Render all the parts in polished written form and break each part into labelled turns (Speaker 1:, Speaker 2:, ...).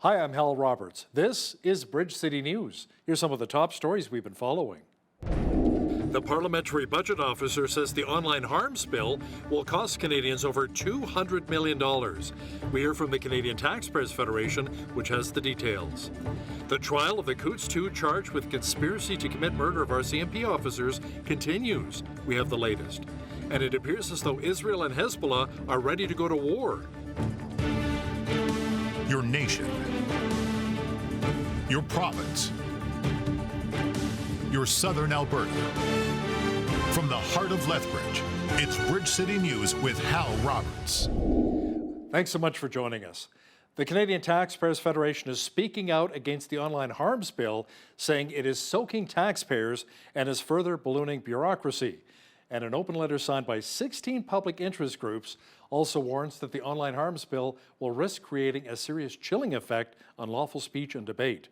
Speaker 1: Hi, I'm Hal Roberts. This is Bridge City News. Here's some of the top stories we've been following. The Parliamentary Budget Officer says the online harms bill will cost Canadians over $200 million. We hear from the Canadian Taxpayers Federation, which has the details. The trial of the Coots 2 charged with conspiracy to commit murder of our CMP officers continues. We have the latest. And it appears as though Israel and Hezbollah are ready to go to war.
Speaker 2: Your nation, your province, your southern Alberta. From the heart of Lethbridge, it's Bridge City News with Hal Roberts.
Speaker 1: Thanks so much for joining us. The Canadian Taxpayers Federation is speaking out against the online harms bill, saying it is soaking taxpayers and is further ballooning bureaucracy. And an open letter signed by 16 public interest groups also warns that the online harms bill will risk creating a serious chilling effect on lawful speech and debate.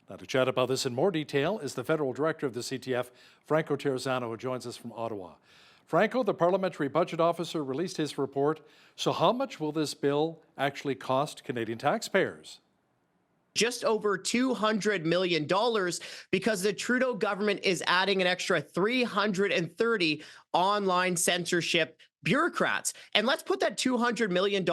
Speaker 1: Now, to chat about this in more detail is the Federal Director of the CTF, Franco Terrazzano, who joins us from Ottawa. Franco, the Parliamentary Budget Officer, released his report. So how much will this bill actually cost Canadian taxpayers?
Speaker 3: Just over $200 million because the Trudeau government is adding an extra 330 online censorship bureaucrats. And let's put that $200 million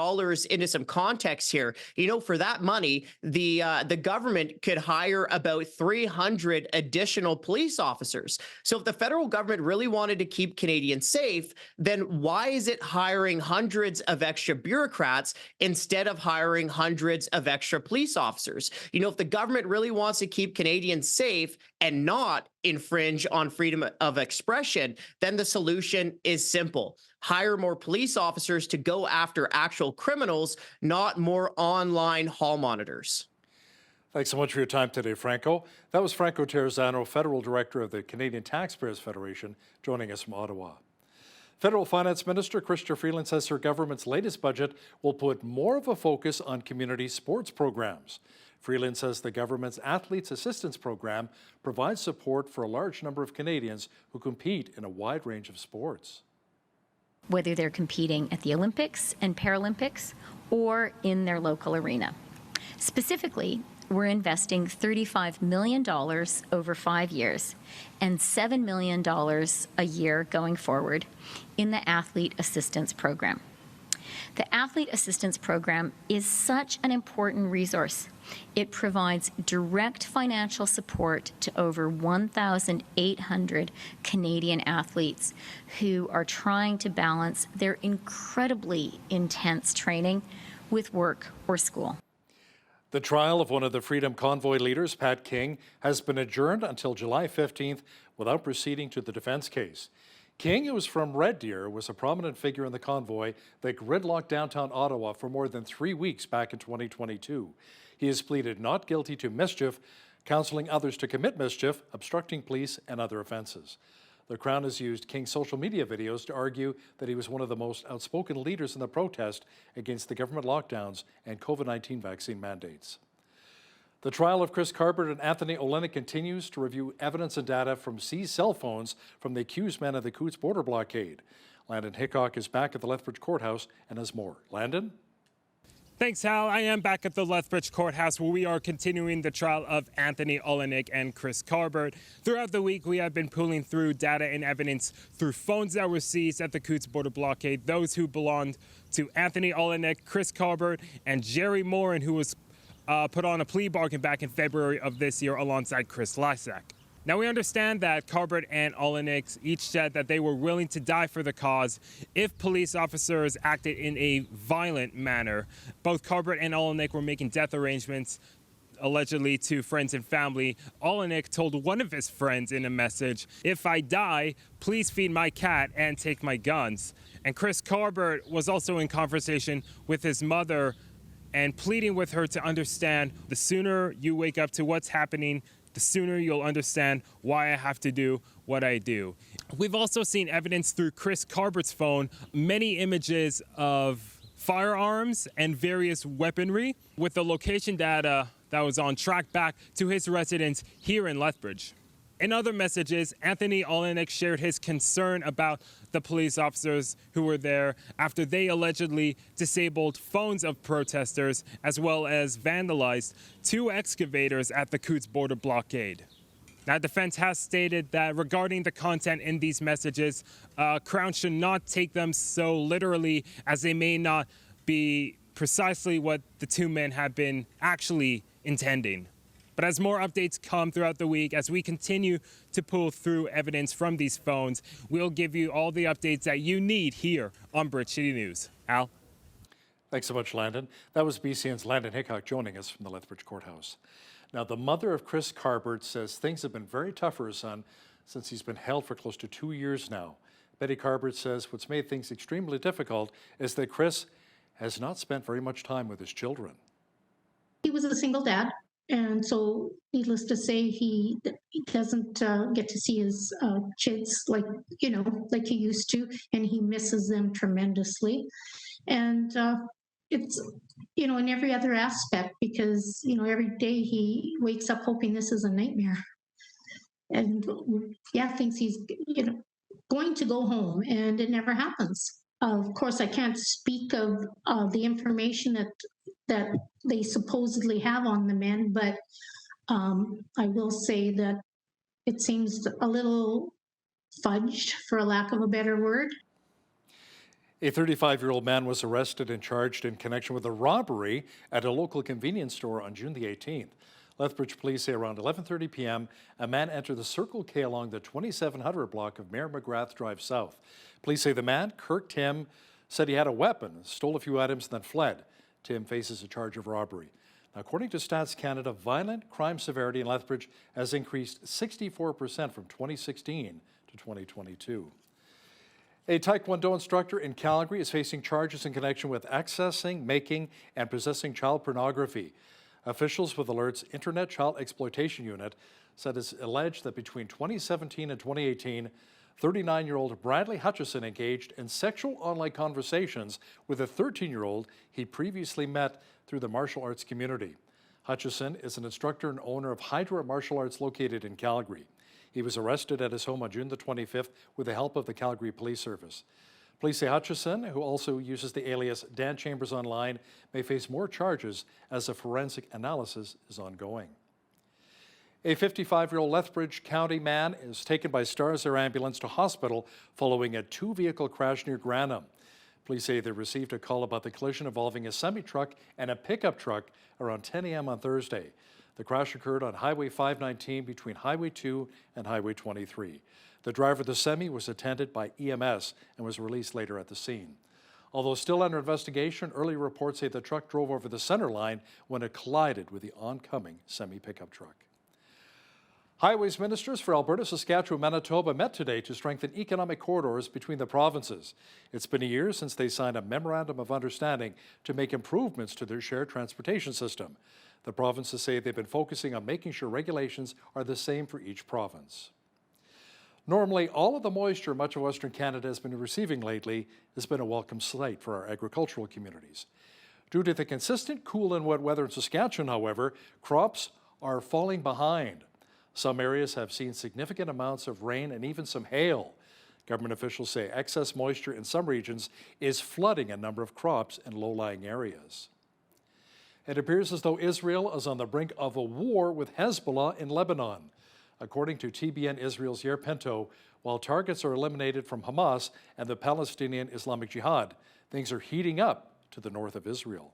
Speaker 3: into some context here. You know, for that money, the government could hire about 300 additional police officers. So if the federal government really wanted to keep Canadians safe, then why is it hiring hundreds of extra bureaucrats instead of hiring hundreds of extra police officers? You know, if the government really wants to keep Canadians safe and not infringe on freedom of expression, then the solution is simple. Hire more police officers to go after actual criminals, not more online hall monitors.
Speaker 1: Thanks so much for your time today, Franco. That was Franco Terrazzano, Federal Director of the Canadian Taxpayers Federation, joining us from Ottawa. Federal Finance Minister Chrystia Freeland says her government's latest budget will put more of a focus on community sports programs. Freeland says the government's Athletes Assistance Program provides support for a large number of Canadians who compete in a wide range of sports.
Speaker 4: Whether they're competing at the Olympics and Paralympics or in their local arena. Specifically, we're investing $35 million over 5 years and $7 million a year going forward in the Athlete Assistance Program. The Athlete Assistance Program is such an important resource. It provides direct financial support to over 1,800 Canadian athletes who are trying to balance their incredibly intense training with work or school.
Speaker 1: The trial of one of the Freedom Convoy leaders, Pat King, has been adjourned until July 15th without proceeding to the defense case. King, who is from Red Deer, was a prominent figure in the convoy that gridlocked downtown Ottawa for more than 3 weeks back in 2022. He has pleaded not guilty to mischief, counseling others to commit mischief, obstructing police, and other offenses. The Crown has used King's social media videos to argue that he was one of the most outspoken leaders in the protest against the government lockdowns and COVID-19 vaccine mandates. The trial of Chris Carbert and Anthony Olenek continues to review evidence and data from seized cell phones from the accused men of the Coots border blockade. Landon Hickok is back at the Lethbridge Courthouse and has more. Landon?
Speaker 5: Thanks, Hal. I am back at the Lethbridge Courthouse where we are continuing the trial of Anthony Olenek and Chris Carbert. Throughout the week, we have been pulling through data and evidence through phones that were seized at the Coots border blockade, those who belonged to Anthony Olenek, Chris Carbert, and Jerry Morin, who was put on a plea bargain back in February of this year alongside Chris Lysak. Now, we understand that Carbert and Olenek each said that they were willing to die for the cause if police officers acted in a violent manner. Both Carbert and Olenek were making death arrangements, allegedly to friends and family. Olenek told one of his friends in a message, "If I die, please feed my cat and take my guns." And Chris Carbert was also in conversation with his mother and pleading with her to understand the sooner you wake up to what's happening, the sooner you'll understand why I have to do what I do. We've also seen evidence through Chris Carbert's phone, many images of firearms and various weaponry with the location data that was on track back to his residence here in Lethbridge. In other messages, Anthony Olenek shared his concern about the police officers who were there after they allegedly disabled phones of protesters as well as vandalized 2 excavators at the Coutts border blockade. Now, defense has stated that regarding the content in these messages, Crown should not take them so literally, as they may not be precisely what the 2 men have been actually intending. But as more updates come throughout the week, as we continue to pull through evidence from these phones, we'll give you all the updates that you need here on Bridge City News. Al?
Speaker 1: Thanks so much, Landon. That was BCN's Landon Hickok joining us from the Lethbridge Courthouse. Now, the mother of Chris Carbert says things have been very tough for her son since he's been held for close to 2 years now. Betty Carbert says what's made things extremely difficult is that Chris has not spent very much time with his children.
Speaker 6: He was a single dad. And so, needless to say, he doesn't get to see his kids like he used to, and he misses them tremendously. And it's, in every other aspect, because, every day he wakes up hoping this is a nightmare. And thinks he's, going to go home, and it never happens. Of course, I can't speak of the information that they supposedly have on the men, but I will say that it seems a little fudged, for a lack of a better word.
Speaker 1: A 35-year-old man was arrested and charged in connection with a robbery at a local convenience store on June the 18th. Lethbridge police say around 11:30 p.m., a man entered the Circle K along the 2700 block of Mayor McGrath Drive South. Police say the man, Kirk Tim, said he had a weapon, stole a few items, and then fled. Tim faces a charge of robbery. Now, according to Stats Canada, violent crime severity in Lethbridge has increased 64% from 2016 to 2022. A Taekwondo instructor in Calgary is facing charges in connection with accessing, making, and possessing child pornography. Officials with Alert's Internet Child Exploitation Unit said it's alleged that between 2017 and 2018, 39-year-old Bradley Hutchison engaged in sexual online conversations with a 13-year-old he previously met through the martial arts community. Hutchison is an instructor and owner of Hydra Martial Arts located in Calgary. He was arrested at his home on June the 25th with the help of the Calgary Police Service. Police say Hutchison, who also uses the alias Dan Chambers online, may face more charges as a forensic analysis is ongoing. A 55-year-old Lethbridge County man is taken by Stars Air ambulance to hospital following a 2-vehicle crash near Granham. Police say they received a call about the collision involving a semi-truck and a pickup truck around 10 a.m. on Thursday. The crash occurred on Highway 519 between Highway 2 and Highway 23. The driver of the semi was attended by EMS and was released later at the scene. Although still under investigation, early reports say the truck drove over the center line when it collided with the oncoming semi-pickup truck. Highways ministers for Alberta, Saskatchewan, Manitoba met today to strengthen economic corridors between the provinces. It's been a year since they signed a memorandum of understanding to make improvements to their shared transportation system. The provinces say they've been focusing on making sure regulations are the same for each province. Normally, all of the moisture much of Western Canada has been receiving lately has been a welcome sight for our agricultural communities. Due to the consistent cool and wet weather in Saskatchewan, however, crops are falling behind. Some areas have seen significant amounts of rain and even some hail. Government officials say excess moisture in some regions is flooding a number of crops in low-lying areas. It appears as though Israel is on the brink of a war with Hezbollah in Lebanon. According to TBN Israel's Yair Pinto, while targets are eliminated from Hamas and the Palestinian Islamic Jihad, things are heating up to the north of Israel.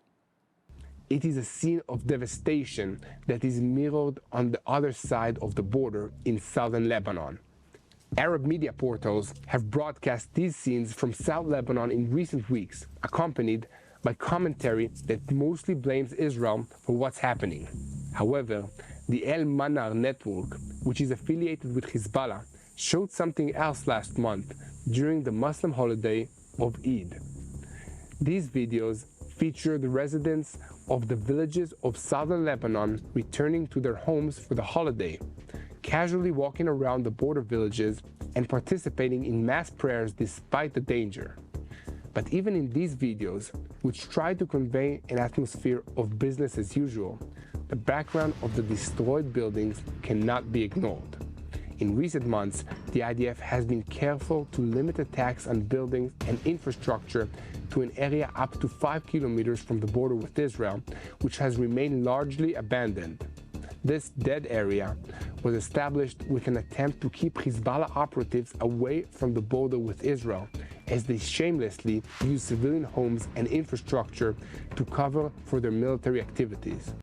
Speaker 7: It is a scene of devastation that is mirrored on the other side of the border in southern Lebanon. Arab media portals have broadcast these scenes from South Lebanon in recent weeks, accompanied by commentary that mostly blames Israel for what's happening. However, the El Manar network, which is affiliated with Hezbollah, showed something else last month during the Muslim holiday of Eid. These videos feature the residents of the villages of southern Lebanon returning to their homes for the holiday, casually walking around the border villages and participating in mass prayers despite the danger. But even in these videos, which try to convey an atmosphere of business as usual, the background of the destroyed buildings cannot be ignored. In recent months, the IDF has been careful to limit attacks on buildings and infrastructure to an area up to 5 kilometers from the border with Israel, which has remained largely abandoned. This dead area was established with an attempt to keep Hezbollah operatives away from the border with Israel, as they shamelessly use civilian homes and infrastructure to cover for their military activities.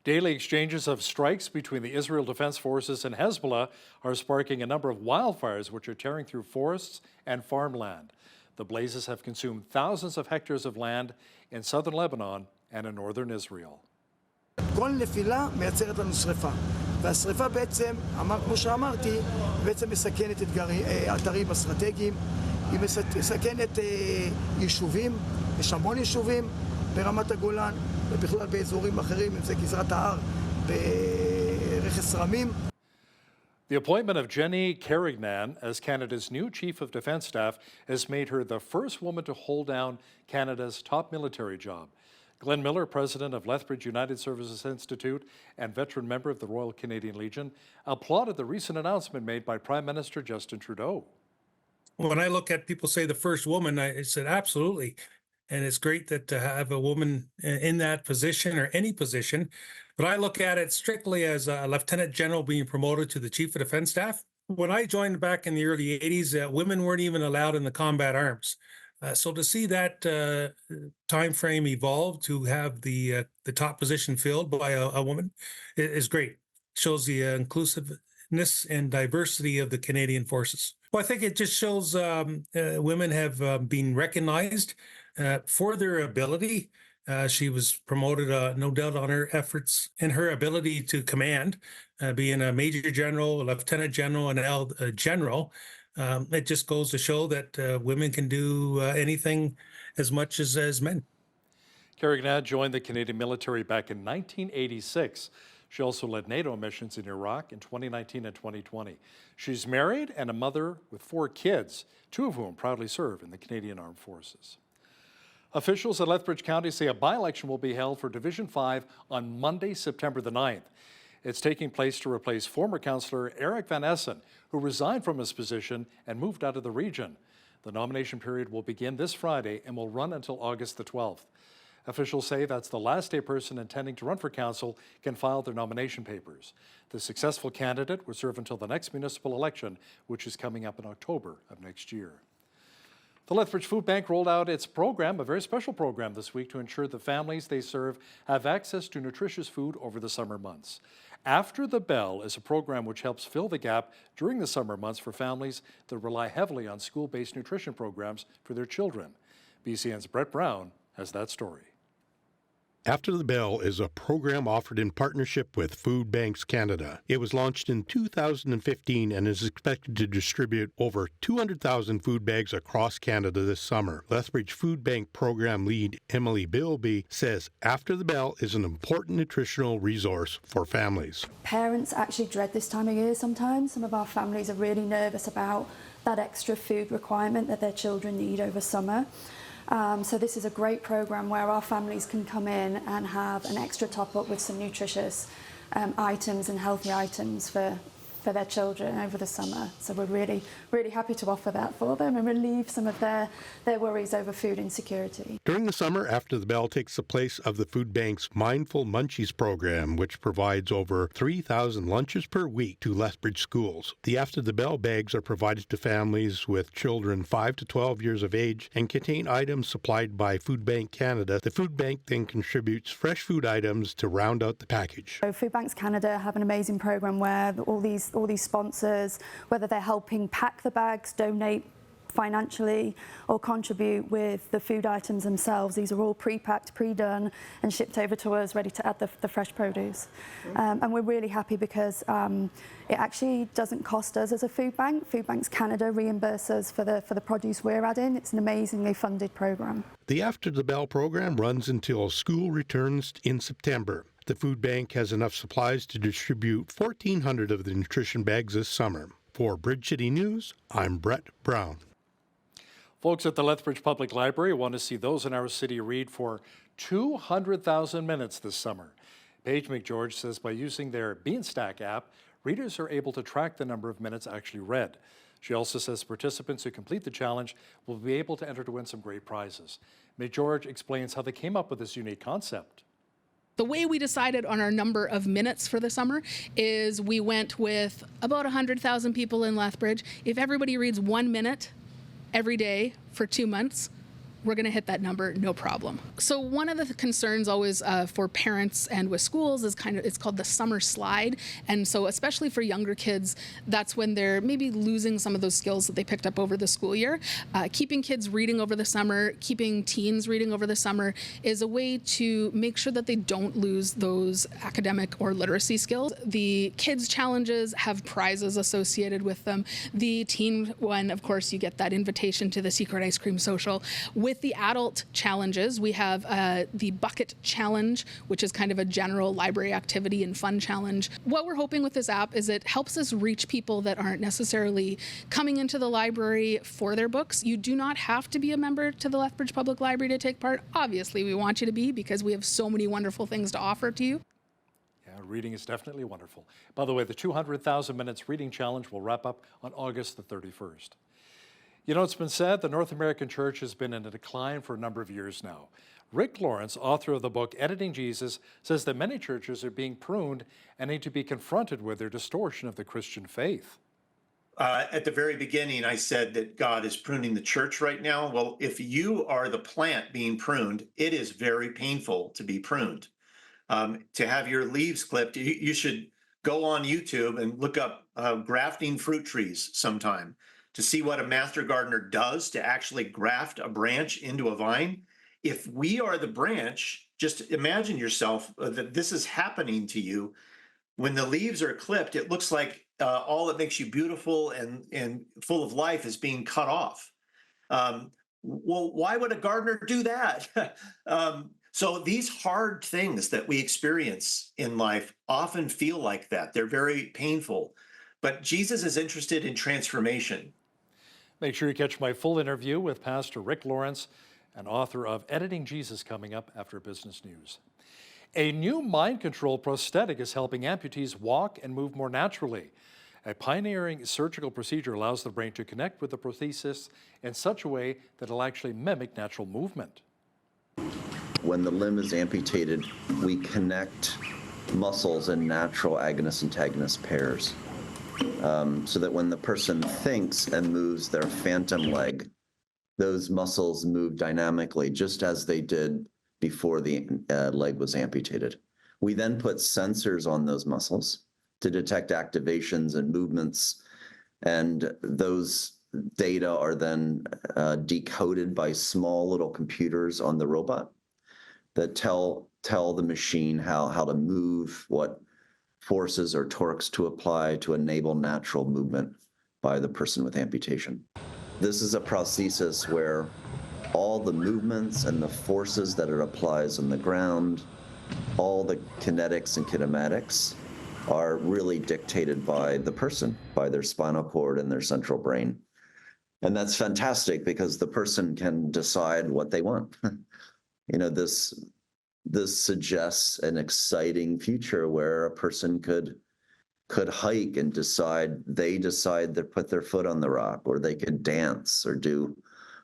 Speaker 1: Daily exchanges of strikes between the Israel Defense Forces and Hezbollah are sparking a number of wildfires which are tearing through forests and farmland. The blazes have consumed thousands of hectares of land in southern Lebanon and in northern Israel.
Speaker 8: כל נפילה מייצרת לנו שריפה, והשריפה בעצם, כמו שאמרתי, בעצם מסכנת את האתרים האסטרטגיים, היא מסכנת יישובים, יש המון יישובים ברמת הגולן, ובכלל באזורים אחרים, אם זה גזרת ההר, ברכס רמים.
Speaker 1: The appointment of Jenny Carignan as Canada's new Chief of Defence Staff has made her the first woman to hold down Canada's top military job. Glenn Miller, president of Lethbridge United Services Institute and veteran member of the Royal Canadian Legion, applauded the recent announcement made by Prime Minister Justin Trudeau.
Speaker 9: When I look at people say the first woman, I said absolutely. And it's great that to have a woman in that position or any position. But I look at it strictly as a lieutenant general being promoted to the Chief of Defence Staff. When I joined back in the early 80s, women weren't even allowed in the combat arms. So to see that time frame evolve to have the top position filled by a woman is great. Shows the inclusiveness and diversity of the Canadian forces. Well, I think it just shows women have been recognized for their ability. She was promoted, no doubt, on her efforts and her ability to command, being a major general, a lieutenant general, and now a general. It just goes to show that women can do anything as much as men.
Speaker 1: Carignan joined the Canadian military back in 1986. She also led NATO missions in Iraq in 2019 and 2020. She's married and a mother with 4 kids, 2 of whom proudly serve in the Canadian Armed Forces. Officials at Lethbridge County say a by-election will be held for Division 5 on Monday, September the 9th. It's taking place to replace former councillor Eric Van Essen, who resigned from his position and moved out of the region. The nomination period will begin this Friday and will run until August the 12th. Officials say that's the last day a person intending to run for council can file their nomination papers. The successful candidate will serve until the next municipal election, which is coming up in October of next year. The Lethbridge Food Bank rolled out its program, a very special program this week, to ensure the families they serve have access to nutritious food over the summer months. After the Bell is a program which helps fill the gap during the summer months for families that rely heavily on school-based nutrition programs for their children. BCN's Brett Brown has that story.
Speaker 10: After the Bell is a program offered in partnership with Food Banks Canada. It was launched in 2015 and is expected to distribute over 200,000 food bags across Canada this summer. Lethbridge Food Bank program lead Emily Bilby says After the Bell is an important nutritional resource for families.
Speaker 11: Parents actually dread this time of year sometimes. Some of our families are really nervous about that extra food requirement that their children need over summer. So this is a great program where our families can come in and have an extra top-up with some nutritious items and healthy items for their children over the summer. So we're really, really happy to offer that for them and relieve some of their worries over food insecurity.
Speaker 10: During the summer, After the Bell takes the place of the Food Bank's Mindful Munchies program, which provides over 3,000 lunches per week to Lethbridge schools. The After the Bell bags are provided to families with children 5 to 12 years of age and contain items supplied by Food Bank Canada. The Food Bank then contributes fresh food items to round out the package.
Speaker 11: So Food Banks Canada have an amazing program where all these sponsors, whether they're helping pack the bags, donate financially or contribute with the food items themselves. These are all pre-packed, pre-done and shipped over to us ready to add the fresh produce. And we're really happy because it actually doesn't cost us as a food bank. Food Banks Canada reimburse us for the produce we're adding. It's an amazingly funded program.
Speaker 10: The After the Bell program runs until school returns in September. The food bank has enough supplies to distribute 1,400 of the nutrition bags this summer. For Bridge City News, I'm Brett Brown.
Speaker 1: Folks at the Lethbridge Public Library want to see those in our city read for 200,000 minutes this summer. Paige McGeorge says by using their Beanstack app, readers are able to track the number of minutes actually read. She also says participants who complete the challenge will be able to enter to win some great prizes. May George explains how they came up with this unique concept.
Speaker 12: The way we decided on our number of minutes for the summer is we went with about 100,000 people in Lethbridge. If everybody reads 1 minute every day for 2 months, we're going to hit that number, no problem. So one of the concerns always for parents and with schools is it's called the summer slide. And so especially for younger kids, that's when they're maybe losing some of those skills that they picked up over the school year. Keeping kids reading over the summer, keeping teens reading over the summer is a way to make sure that they don't lose those academic or literacy skills. The kids challenges have prizes associated with them. The teen one, of course, you get that invitation to the secret ice cream social. With the adult challenges, we have the bucket challenge, which is kind of a general library activity and fun challenge. What we're hoping with this app is it helps us reach people that aren't necessarily coming into the library for their books. You do not have to be a member to the Lethbridge Public Library to take part. Obviously, we want you to be because we have so many wonderful things to offer to you.
Speaker 1: Yeah, reading is definitely wonderful. By the way, the 200,000 minutes reading challenge will wrap up on August the 31st. You know, it's been said the North American church has been in a decline for a number of years now. Rick Lawrence, author of the book Editing Jesus, says that many churches are being pruned and need to be confronted with their distortion of the Christian faith.
Speaker 13: At the very beginning, I said that God is pruning the church right now. Well, if you are the plant being pruned, it is very painful to be pruned. To have your leaves clipped, you should go on YouTube and look up grafting fruit trees sometime, to see what a master gardener does to actually graft a branch into a vine. If we are the branch, just imagine yourself that this is happening to you. When the leaves are clipped, it looks like all that makes you beautiful and full of life is being cut off. Well, why would a gardener do that? So these hard things that we experience in life often feel like that. They're very painful. But Jesus is interested in transformation.
Speaker 1: Make sure you catch my full interview with Pastor Rick Lawrence, and author of Editing Jesus, coming up after business news. A new mind control prosthetic is helping amputees walk and move more naturally. A pioneering surgical procedure allows the brain to connect with the prosthesis in such a way that it'll actually mimic natural movement.
Speaker 14: When the limb is amputated, we connect muscles in natural agonist-antagonist pairs. So that when the person thinks and moves their phantom leg, those muscles move dynamically, just as they did before the leg was amputated. We then put sensors on those muscles to detect activations and movements, and those data are then decoded by small little computers on the robot that tell the machine how to move, what forces or torques to apply to enable natural movement by the person with amputation. This is a prosthesis where all the movements and the forces that it applies on the ground, all the kinetics and kinematics are really dictated by the person, by their spinal cord and their central brain. And that's fantastic because the person can decide what they want. You know, this suggests an exciting future where a person could hike and decide to put their foot on the rock, or they could dance or do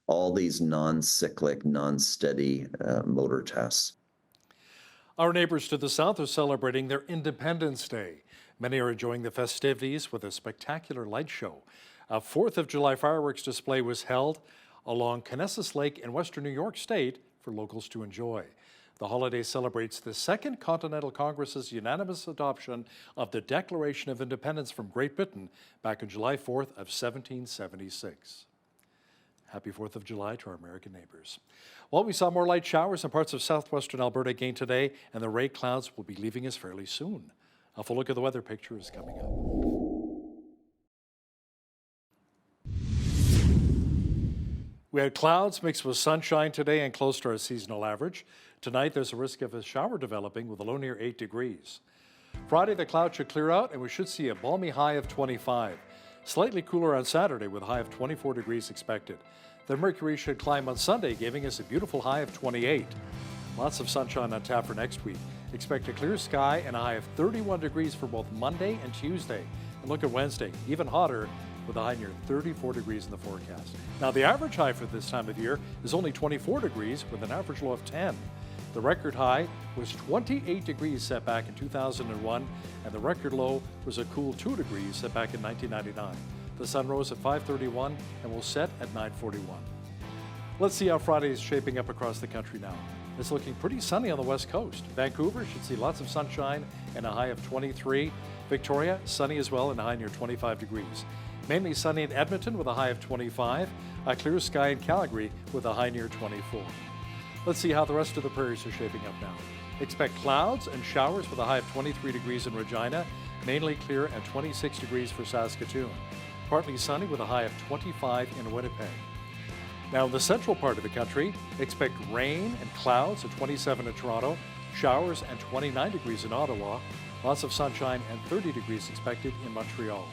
Speaker 14: all these non-cyclic, non-steady motor tests.
Speaker 1: Our neighbors to the south are celebrating their Independence Day. Many are enjoying the festivities with a spectacular light show. A 4th of July fireworks display was held along Conesus Lake in western New York State for locals to enjoy. The holiday celebrates the Second Continental Congress's unanimous adoption of the Declaration of Independence from Great Britain back on July 4th of 1776. Happy 4th of July to our American neighbors. Well, we saw more light showers in parts of southwestern Alberta again today, and the rain clouds will be leaving us fairly soon. A full look at the weather picture is coming up. We had clouds mixed with sunshine today and close to our seasonal average. Tonight, there's a risk of a shower developing with a low near 8 degrees. Friday, the clouds should clear out and we should see a balmy high of 25. Slightly cooler on Saturday with a high of 24 degrees expected. The mercury should climb on Sunday, giving us a beautiful high of 28. Lots of sunshine on tap for next week. Expect a clear sky and a high of 31 degrees for both Monday and Tuesday. And look at Wednesday, even hotter with a high near 34 degrees in the forecast. Now, the average high for this time of year is only 24 degrees with an average low of 10. The record high was 28 degrees set back in 2001, and the record low was a cool 2 degrees set back in 1999. The sun rose at 5:31 and will set at 9:41. Let's see how Friday is shaping up across the country now. It's looking pretty sunny on the west coast. Vancouver should see lots of sunshine and a high of 23. Victoria, sunny as well and a high near 25 degrees. Mainly sunny in Edmonton with a high of 25. A clear sky in Calgary with a high near 24. Let's see how the rest of the prairies are shaping up now. Expect clouds and showers with a high of 23 degrees in Regina, mainly clear at 26 degrees for Saskatoon. Partly sunny with a high of 25 in Winnipeg. Now in the central part of the country, expect rain and clouds at 27 in Toronto, showers and 29 degrees in Ottawa, lots of sunshine and 30 degrees expected in Montreal.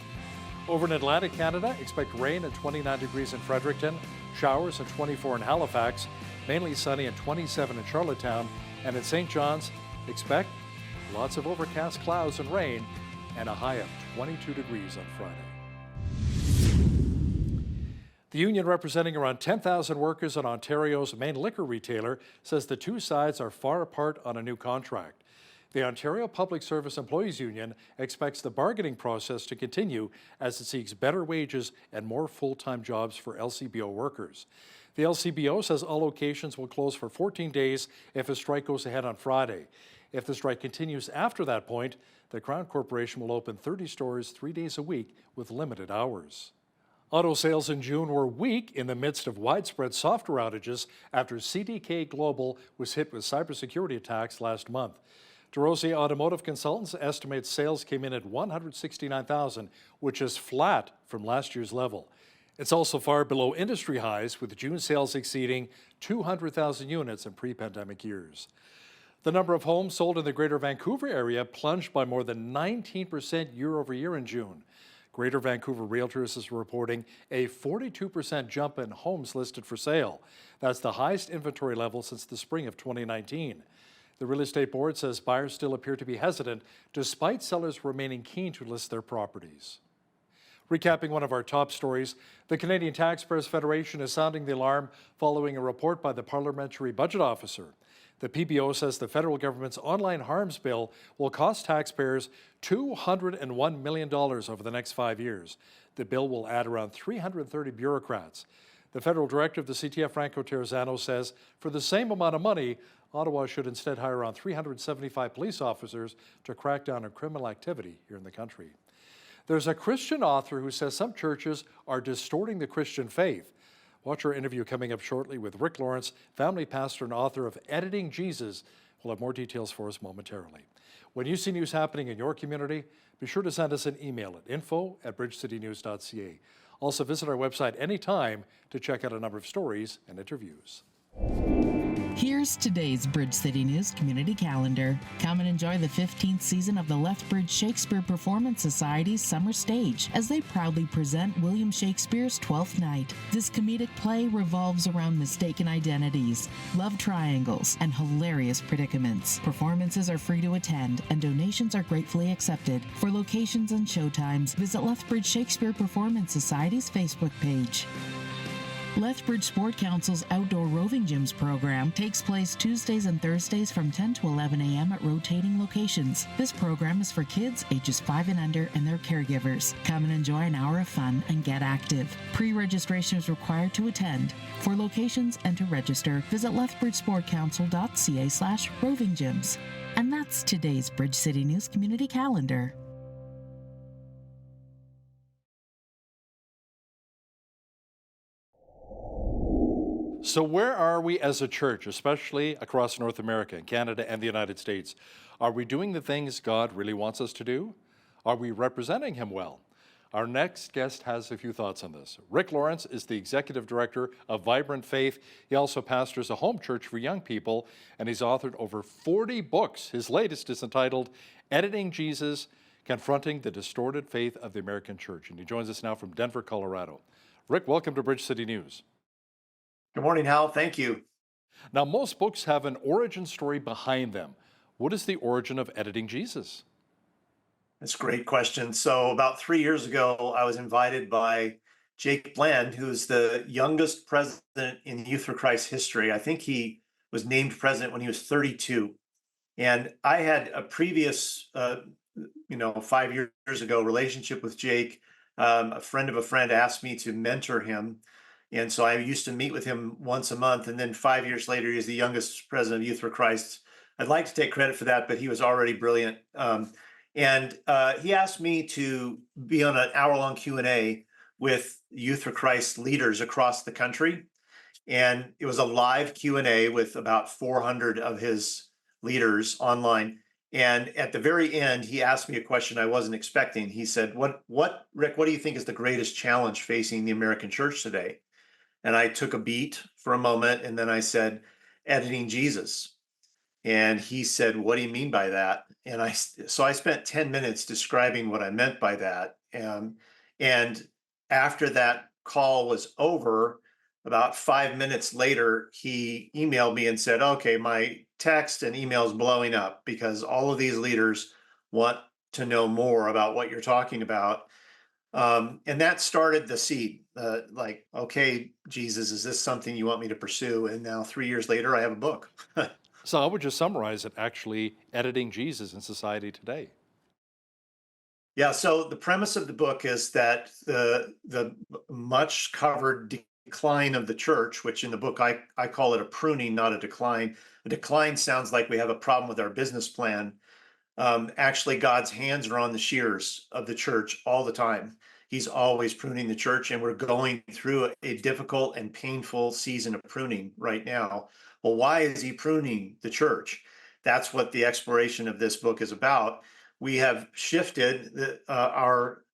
Speaker 1: Over in Atlantic Canada, expect rain at 29 degrees in Fredericton, showers at 24 in Halifax, mainly sunny at 27 in Charlottetown, and in St. John's, expect lots of overcast clouds and rain and a high of 22 degrees on Friday. The union representing around 10,000 workers at Ontario's main liquor retailer says the two sides are far apart on a new contract. The Ontario Public Service Employees Union expects the bargaining process to continue as it seeks better wages and more full-time jobs for LCBO workers. The LCBO says all locations will close for 14 days if a strike goes ahead on Friday. If the strike continues after that point, the Crown Corporation will open 30 stores 3 days a week with limited hours. Auto sales in June were weak in the midst of widespread software outages after CDK Global was hit with cybersecurity attacks last month. DeRosier Automotive Consultants estimates sales came in at 169,000, which is flat from last year's level. It's also far below industry highs, with June sales exceeding 200,000 units in pre-pandemic years. The number of homes sold in the Greater Vancouver area plunged by more than 19% year over year in June. Greater Vancouver Realtors is reporting a 42% jump in homes listed for sale. That's the highest inventory level since the spring of 2019. The Real Estate Board says buyers still appear to be hesitant, despite sellers remaining keen to list their properties. Recapping one of our top stories, the Canadian Taxpayers Federation is sounding the alarm following a report by the Parliamentary Budget Officer. The PBO says the federal government's online harms bill will cost taxpayers $201 million over the next 5 years. The bill will add around 330 bureaucrats. The federal director of the CTF, Franco Terrazzano, says for the same amount of money, Ottawa should instead hire around 375 police officers to crack down on criminal activity here in the country. There's a Christian author who says some churches are distorting the Christian faith. Watch our interview coming up shortly with Rick Lawrence, family pastor and author of Editing Jesus. We'll have more details for us momentarily. When you see news happening in your community, be sure to send us an email at info@bridgecitynews.ca. Also visit our website anytime to check out a number of stories and interviews.
Speaker 15: Here's today's Bridge City News Community Calendar. Come and enjoy the 15th season of the Lethbridge Shakespeare Performance Society's Summer Stage as they proudly present William Shakespeare's Twelfth Night. This comedic play revolves around mistaken identities, love triangles, and hilarious predicaments. Performances are free to attend, and donations are gratefully accepted. For locations and showtimes, visit Lethbridge Shakespeare Performance Society's Facebook page. Lethbridge Sport Council's Outdoor Roving Gyms program takes place Tuesdays and Thursdays from 10 to 11 a.m. at rotating locations. This program is for kids ages 5 and under and their caregivers. Come and enjoy an hour of fun and get active. Pre-registration is required to attend. For locations and to register, visit lethbridgesportcouncil.ca/roving gyms. And that's today's Bridge City News Community Calendar.
Speaker 1: So where are we as a church, especially across North America, Canada, and the United States? Are we doing the things God really wants us to do? Are we representing Him well? Our next guest has a few thoughts on this. Rick Lawrence is the Executive Director of Vibrant Faith. He also pastors a home church for young people, and he's authored over 40 books. His latest is entitled Editing Jesus, Confronting the Distorted Faith of the American Church. And he joins us now from Denver, Colorado. Rick, welcome to Bridge City News.
Speaker 13: Good morning, Hal. Thank you.
Speaker 1: Now, most books have an origin story behind them. What is the origin of editing Jesus?
Speaker 13: That's a great question. So about 3 years ago, I was invited by Jake Bland, who's the youngest president in Youth for Christ history. I think he was named president when he was 32. And I had a previous, 5 years ago relationship with Jake. A friend of a friend asked me to mentor him. And so I used to meet with him once a month. And then 5 years later, he's the youngest president of Youth for Christ. I'd like to take credit for that, but he was already brilliant. And he asked me to be on an hour-long Q&A with Youth for Christ leaders across the country. And it was a live Q&A with about 400 of his leaders online. And at the very end, he asked me a question I wasn't expecting. He said, Rick, what do you think is the greatest challenge facing the American church today? And I took a beat for a moment, and then I said, editing Jesus. And he said, what do you mean by that? And so I spent 10 minutes describing what I meant by that. And after that call was over, about 5 minutes later, he emailed me and said, okay, my text and email's blowing up because all of these leaders want to know more about what you're talking about. And that started the seed, like, okay, Jesus, is this something you want me to pursue? And now 3 years later, I have a book.
Speaker 1: So how would you summarize it, actually editing Jesus in society today?
Speaker 13: Yeah, so the premise of the book is that the much covered decline of the church, which in the book I call it a pruning, not a decline. A decline sounds like we have a problem with our business plan. Actually, God's hands are on the shears of the church all the time. He's always pruning the church, and we're going through a difficult and painful season of pruning right now. Well, why is he pruning the church? That's what the exploration of this book is about. We have shifted our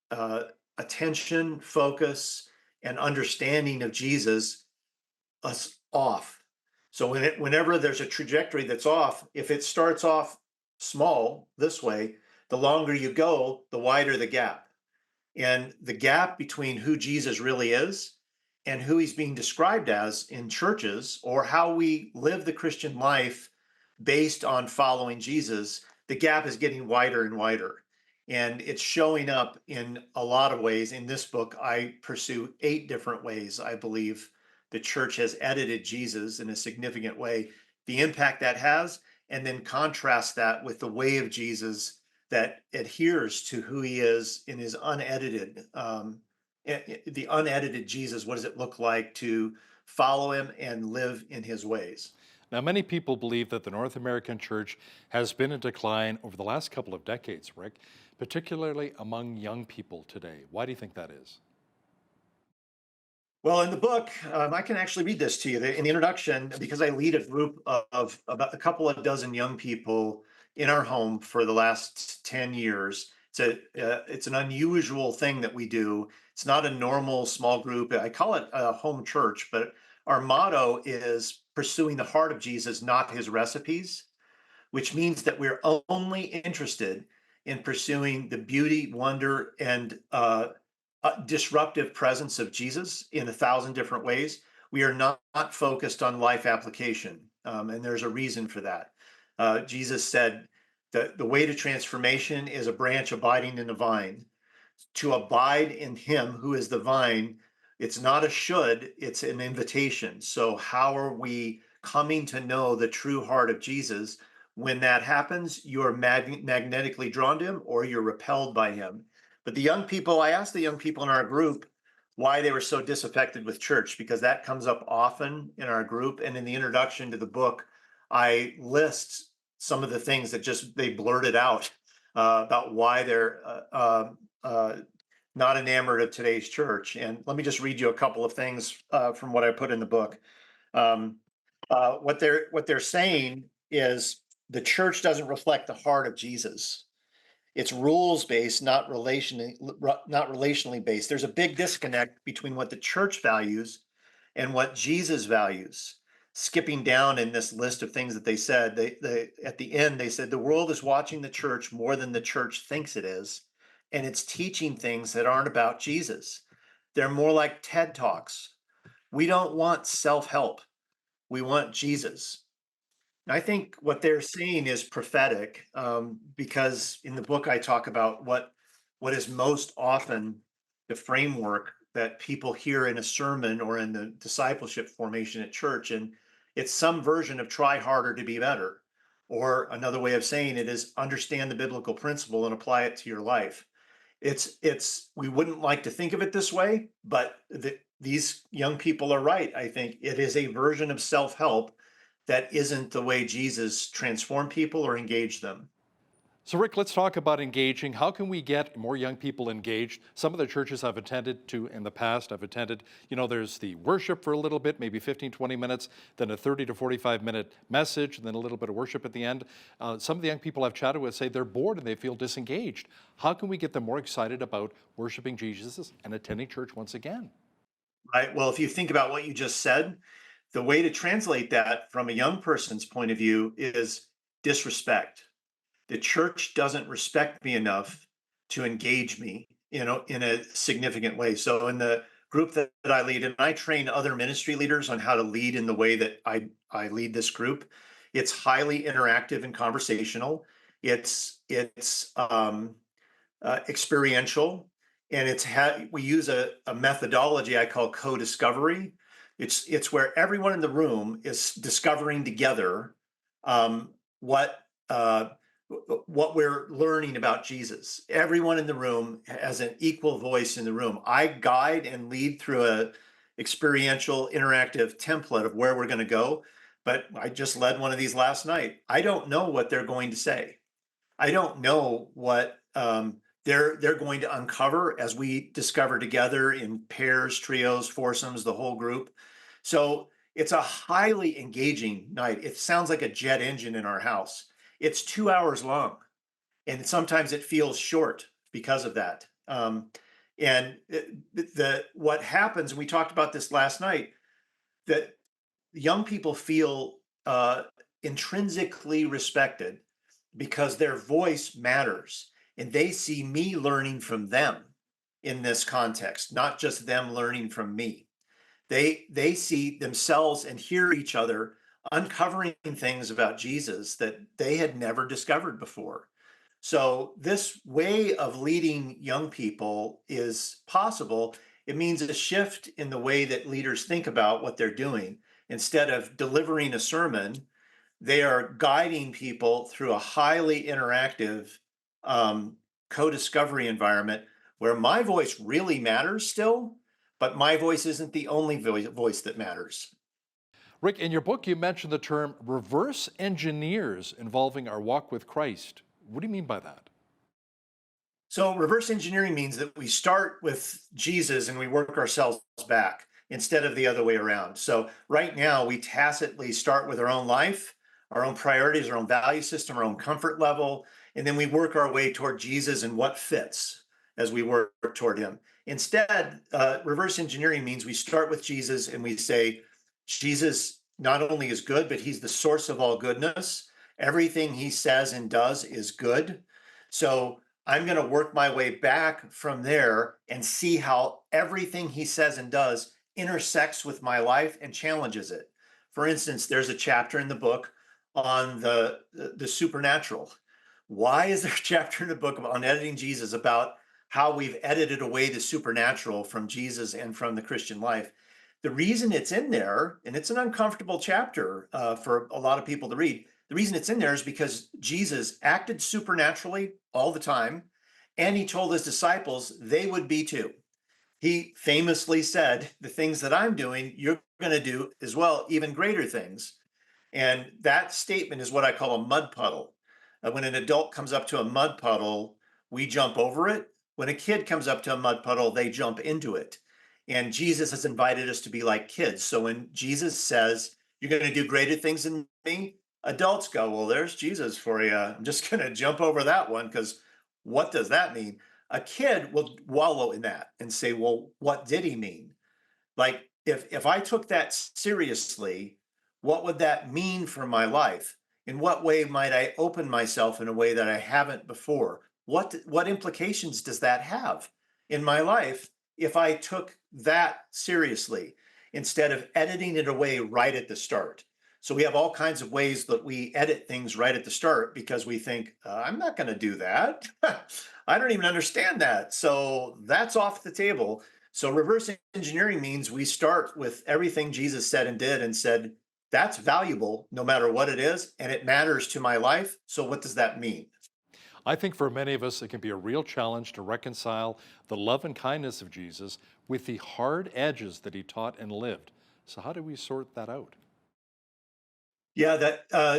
Speaker 13: attention, focus, and understanding of Jesus us off. So whenever there's a trajectory that's off, if it starts off small this way, the longer you go, the wider the gap. And the gap between who Jesus really is and who he's being described as in churches, or how we live the Christian life based on following Jesus, the gap is getting wider and wider. And it's showing up in a lot of ways. In this book, I pursue 8 different ways I believe the church has edited Jesus in a significant way, the impact that has, and then contrast that with the way of Jesus that adheres to who he is in his unedited, the unedited Jesus. What does it look like to follow him and live in his ways?
Speaker 1: Now, many people believe that the North American church has been in decline over the last couple of decades, Rick, particularly among young people today. Why do you think that is?
Speaker 13: Well, in the book, I can actually read this to you in the introduction, because I lead a group of about a couple of dozen young people in our home for the last 10 years. It's an unusual thing that we do. It's not a normal small group. I call it a home church, but our motto is pursuing the heart of Jesus, not his recipes, which means that we're only interested in pursuing the beauty, wonder, and disruptive presence of Jesus in 1,000 different ways. We are not focused on life application, and there's a reason for that. Jesus said that the way to transformation is a branch abiding in the vine. To abide in him who is the vine, it's not a should, it's an invitation. So how are we coming to know the true heart of Jesus? When that happens, you're magnetically drawn to him or you're repelled by him. But the young people, I asked the young people in our group why they were so disaffected with church, because that comes up often in our group. And in the introduction to the book, I list some of the things that they blurted out about why they're not enamored of today's church. And let me just read you a couple of things from what I put in the book. What they're saying is the church doesn't reflect the heart of Jesus. It's rules-based, not relationally based. There's a big disconnect between what the church values and what Jesus values. Skipping down in this list of things that they said, they at the end, they said, the world is watching the church more than the church thinks it is, and it's teaching things that aren't about Jesus. They're more like TED Talks. We don't want self-help. We want Jesus. I think what they're saying is prophetic, because in the book I talk about what is most often the framework that people hear in a sermon or in the discipleship formation at church, and it's some version of try harder to be better, or another way of saying it is understand the biblical principle and apply it to your life. It's we wouldn't like to think of it this way, but these young people are right. I think it is a version of self-help that isn't the way Jesus transformed people or engaged them.
Speaker 1: So, Rick, let's talk about engaging. How can we get more young people engaged? Some of the churches I've attended to in the past, there's the worship for a little bit, maybe 15, 20 minutes, then a 30 to 45-minute message, and then a little bit of worship at the end. Some of the young people I've chatted with say they're bored and they feel disengaged. How can we get them more excited about worshiping Jesus and attending church once again?
Speaker 13: Right. Well, if you think about what you just said, the way to translate that from a young person's point of view is disrespect. The church doesn't respect me enough to engage me, in a significant way. So in the group that I lead, and I train other ministry leaders on how to lead in the way that I lead this group, it's highly interactive and conversational. It's experiential, and we use a methodology I call co-discovery. It's where everyone in the room is discovering together what we're learning about Jesus. Everyone in the room has an equal voice in the room. I guide and lead through a experiential, interactive template of where we're going to go. But I just led one of these last night. I don't know what they're going to say. I don't know what they're going to uncover as we discover together in pairs, trios, foursomes, the whole group. So it's a highly engaging night. It sounds like a jet engine in our house. It's 2 hours long, and sometimes it feels short because of that. And what happens, and we talked about this last night, that young people feel intrinsically respected because their voice matters, and they see me learning from them in this context, not just them learning from me. They see themselves and hear each other uncovering things about Jesus that they had never discovered before. So this way of leading young people is possible. It means a shift in the way that leaders think about what they're doing. Instead of delivering a sermon, they are guiding people through a highly interactive co-discovery environment where my voice really matters still, but my voice isn't the only voice that matters.
Speaker 1: Rick, in your book, you mentioned the term reverse engineers involving our walk with Christ. What do you mean by that?
Speaker 13: So reverse engineering means that we start with Jesus and we work ourselves back instead of the other way around. So right now we tacitly start with our own life, our own priorities, our own value system, our own comfort level, and then we work our way toward Jesus and what fits as we work toward him. Instead, reverse engineering means we start with Jesus and we say, Jesus not only is good, but he's the source of all goodness. Everything he says and does is good. So I'm going to work my way back from there and see how everything he says and does intersects with my life and challenges it. For instance, there's a chapter in the book on the supernatural. Why is there a chapter in the book on editing Jesus about how we've edited away the supernatural from Jesus and from the Christian life? The reason it's in there, and it's an uncomfortable chapter for a lot of people to read, the reason it's in there is because Jesus acted supernaturally all the time, and he told his disciples they would be too. He famously said, the things that I'm doing, you're going to do as well, even greater things. And that statement is what I call a mud puddle. When an adult comes up to a mud puddle, we jump over it. When a kid comes up to a mud puddle, they jump into it. And Jesus has invited us to be like kids. So when Jesus says, you're going to do greater things than me, adults go, well, there's Jesus for you. I'm just going to jump over that one because what does that mean? A kid will wallow in that and say, well, what did he mean? Like if I took that seriously, what would that mean for my life? In what way might I open myself in a way that I haven't before? What implications does that have in my life if I took that seriously instead of editing it away right at the start? So we have all kinds of ways that we edit things right at the start because we think, I'm not going to do that. I don't even understand that. So that's off the table. So reverse engineering means we start with everything Jesus said and did and said, that's valuable no matter what it is, and it matters to my life. So what does that mean?
Speaker 1: I think for many of us, it can be a real challenge to reconcile the love and kindness of Jesus with the hard edges that he taught and lived. So how do we sort that out?
Speaker 13: Yeah,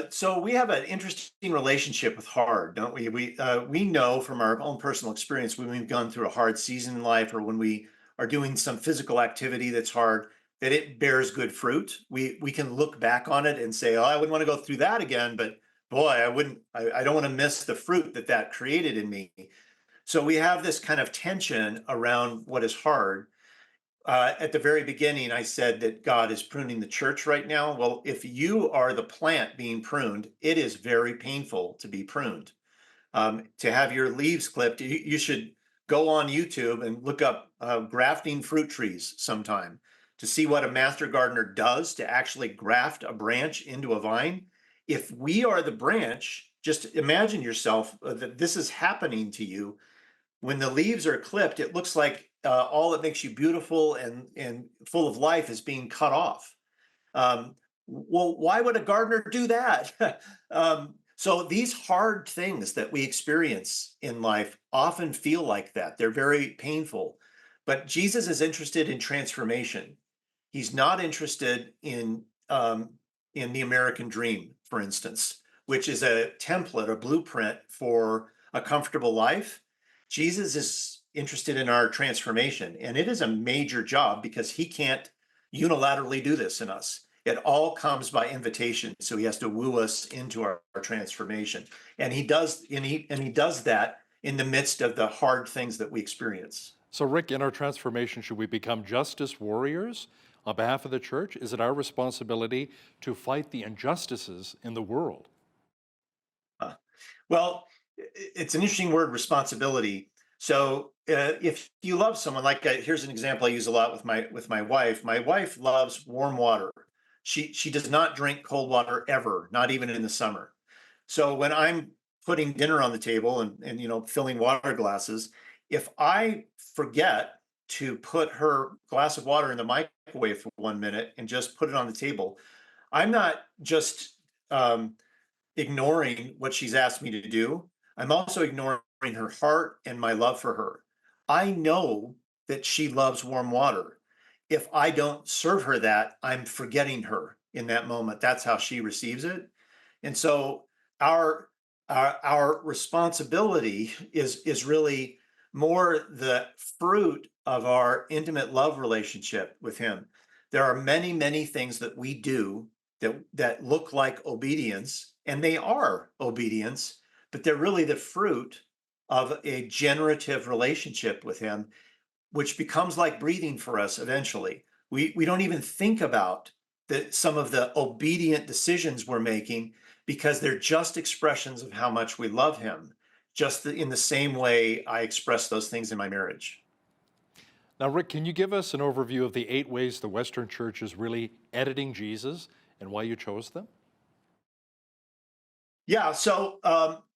Speaker 13: so we have an interesting relationship with hard, don't we? We know from our own personal experience when we've gone through a hard season in life or when we are doing some physical activity that's hard, that it bears good fruit. We can look back on it and say, oh, I wouldn't want to go through that again, but boy, I don't want to miss the fruit that created in me. So we have this kind of tension around what is hard. At the very beginning, I said that God is pruning the church right now. Well, if you are the plant being pruned, it is very painful to be pruned. To have your leaves clipped, you should go on YouTube and look up grafting fruit trees sometime to see what a master gardener does to actually graft a branch into a vine. If we are the branch, just imagine yourself that this is happening to you. When the leaves are clipped, it looks like all that makes you beautiful and full of life is being cut off. Well, why would a gardener do that? So these hard things that we experience in life often feel like that. They're very painful. But Jesus is interested in transformation. He's not interested in the American dream, for instance, which is a template, a blueprint for a comfortable life. Jesus is interested in our transformation, and it is a major job because he can't unilaterally do this in us. It all comes by invitation, so he has to woo us into our transformation, and he does that in the midst of the hard things that we experience.
Speaker 1: So, Rick, in our transformation, should we become justice warriors on behalf of the church? Is it our responsibility to fight the injustices in the world?
Speaker 13: Well, it's an interesting word, responsibility. So if you love someone, like here's an example I use a lot with my wife. My wife loves warm water. She does not drink cold water ever, not even in the summer. So when I'm putting dinner on the table and filling water glasses, if I forget to put her glass of water in the microwave for 1 minute and just put it on the table, I'm not just ignoring what she's asked me to do. I'm also ignoring her heart and my love for her. I know that she loves warm water. If I don't serve her that, I'm forgetting her in that moment. That's how she receives it. And so our responsibility is really more the fruit of our intimate love relationship with him. There are many, many things that we do that look like obedience, and they are obedience, but they're really the fruit of a generative relationship with him, which becomes like breathing for us eventually. We don't even think about some of the obedient decisions we're making because they're just expressions of how much we love him, just in the same way I express those things in my marriage.
Speaker 1: Now, Rick, can you give us an overview of the 8 ways the Western Church is really editing Jesus and why you chose them?
Speaker 13: Yeah, so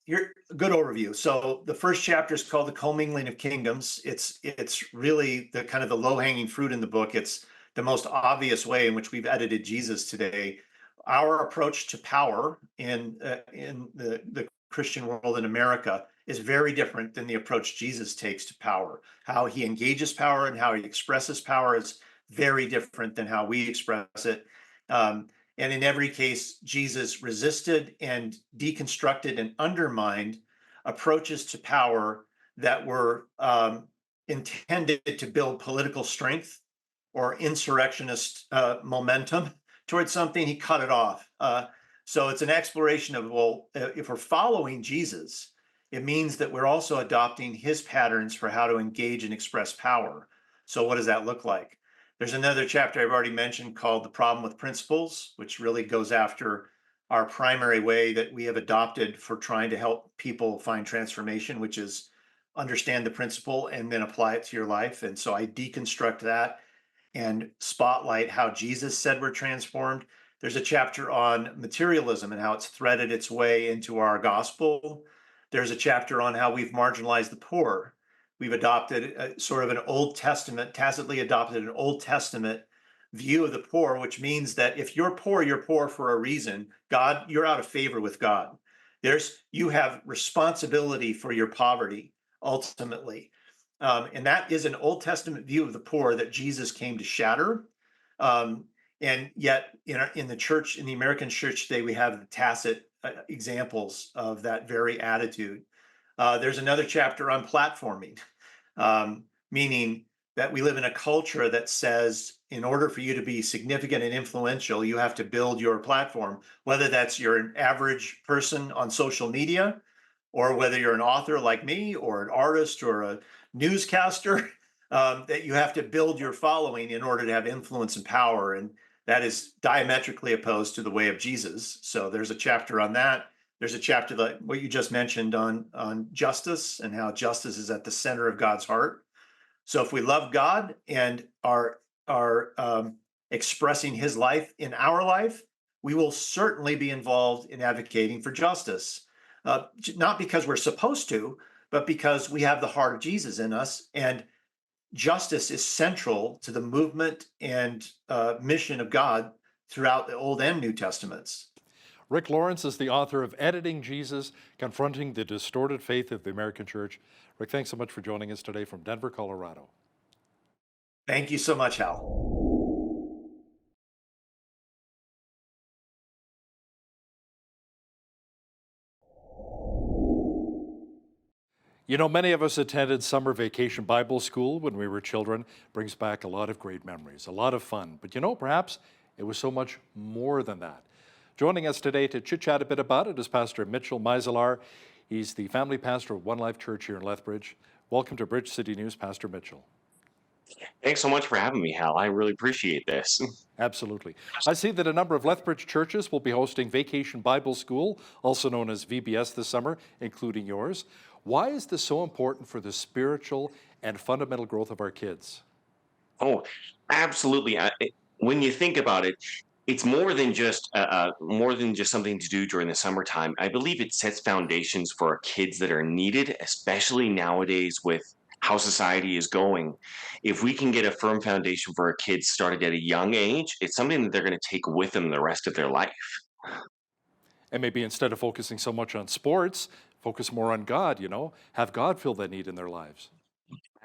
Speaker 13: here, good overview. So the first chapter is called The Commingling of Kingdoms. It's really the kind of the low-hanging fruit in the book. It's the most obvious way in which we've edited Jesus today. Our approach to power in the Christian world in America is very different than the approach Jesus takes to power. How he engages power and how he expresses power is very different than how we express it. And in every case, Jesus resisted and deconstructed and undermined approaches to power that were intended to build political strength or insurrectionist momentum towards something. He cut it off. So it's an exploration of, well, if we're following Jesus, it means that we're also adopting his patterns for how to engage and express power. So what does that look like? There's another chapter I've already mentioned called The Problem with Principles, which really goes after our primary way that we have adopted for trying to help people find transformation, which is understand the principle and then apply it to your life. And so I deconstruct that and spotlight how Jesus said we're transformed. There's a chapter on materialism and how it's threaded its way into our gospel. There's a chapter on how we've marginalized the poor. We've adopted sort of an Old Testament, tacitly adopted an Old Testament view of the poor, which means that if you're poor for a reason. God, you're out of favor with God. You have responsibility for your poverty ultimately. And that is an Old Testament view of the poor that Jesus came to shatter. And yet in the church, in the American church today, we have the tacit examples of that very attitude. There's another chapter on platforming, meaning that we live in a culture that says in order for you to be significant and influential, you have to build your platform, whether that's you're an average person on social media, or whether you're an author like me, or an artist, or a newscaster, that you have to build your following in order to have influence and power. And that is diametrically opposed to the way of Jesus. So there's a chapter on that. There's a chapter like what you just mentioned on justice and how justice is at the center of God's heart. So if we love God and are expressing his life in our life, we will certainly be involved in advocating for justice. Not because we're supposed to, but because we have the heart of Jesus in us. And justice is central to the movement and mission of God throughout the Old and New Testaments.
Speaker 1: Rick Lawrence is the author of Editing Jesus, Confronting the Distorted Faith of the American Church. Rick, thanks so much for joining us today from Denver, Colorado.
Speaker 13: Thank you so much, Hal.
Speaker 1: You know, many of us attended summer vacation Bible school when we were children. Brings back a lot of great memories, a lot of fun. But you know, perhaps it was so much more than that. Joining us today to chit-chat a bit about it is Pastor Mitchell Meiselar. He's the family pastor of One Life Church here in Lethbridge. Welcome to Bridge City News, Pastor Mitchell.
Speaker 16: Thanks so much for having me, Hal. I really appreciate this.
Speaker 1: Absolutely. I see that a number of Lethbridge churches will be hosting Vacation Bible School, also known as VBS, this summer, including yours. Why is this so important for the spiritual and fundamental growth of our kids?
Speaker 16: Oh, absolutely. When you think about it, it's more than just something to do during the summertime. I believe it sets foundations for our kids that are needed, especially nowadays with how society is going. If we can get a firm foundation for our kids started at a young age, it's something that they're going to take with them the rest of their life.
Speaker 1: And maybe instead of focusing so much on sports, focus more on God, you know, have God fill that need in their lives.